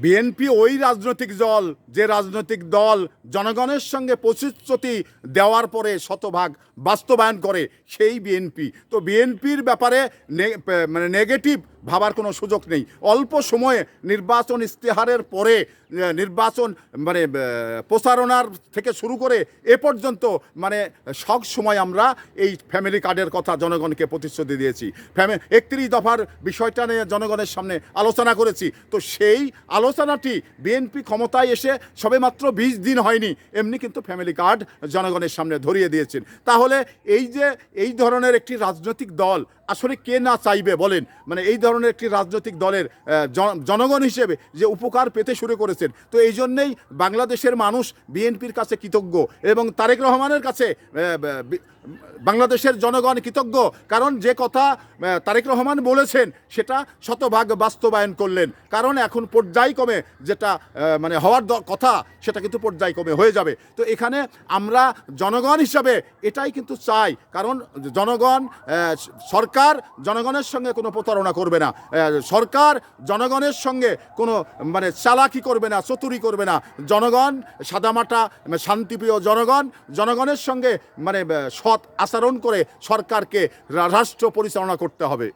BNP ওই রাজনৈতিক দল যে রাজনৈতিক দল জনগণের সঙ্গে প্রতিশ্রুতি দেওয়ার পরে শতভাগ বাস্তবায়ন করে, সেই বিএনপি। তো বিএনপির ব্যাপারে মানে নেগেটিভ ভাবার কোনো সুযোগ নেই। অল্প সময়ে নির্বাচন ইশতেহারের পরে নির্বাচন মানে প্রচারণার থেকে শুরু করে এ পর্যন্ত মানে সব সময় আমরা এই ফ্যামিলি কার্ডের কথা জনগণকে প্রতিশ্রুতি দিয়েছি। 31 দফার বিষয়টা নিয়ে জনগণের সামনে আলোচনা করেছি। তো সেই আলোচনাটি বিএনপি ক্ষমতায় এসে সবেমাত্র 20 দিন হয়নি, এমনি কিন্তু ফ্যামিলি কার্ড জনগণের সামনে ধরিয়ে দিয়েছেন। তাহলে এই যে এই ধরনের একটি রাজনৈতিক দল আসলে কে না চাইবে বলেন? মানে এই ধরনের একটি রাজনৈতিক দলের জনগণ হিসেবে যে উপকার পেতে শুরু করেছেন। তো এই জন্যেই বাংলাদেশের মানুষ বিএনপির কাছে কৃতজ্ঞ এবং তারেক রহমানের কাছে বাংলাদেশের জনগণ কৃতজ্ঞ। কারণ যে কথা তারেক রহমান বলেছেন সেটা শতভাগ বাস্তবায়ন করলেন। কারণ এখন পর্যায়ক্রমে যেটা মানে হওয়ার কথা সেটা কিন্তু পর্যায়ক্রমে হয়ে যাবে। তো এখানে আমরা জনগণ হিসাবে এটাই কিন্তু চাই। কারণ জনগণ সরকার জনগণের সঙ্গে কোনো প্রতারণা করবে না, সরকার জনগণের সঙ্গে কোনো মানে চালাকি করবে না, চতুরি করবে না। জনগণ সাদামাটা শান্তিপ্রিয় জনগণ, জনগণের সঙ্গে মানে সৎ আচরণ করে সরকারকে রাষ্ট্র পরিচালনা করতে হবে।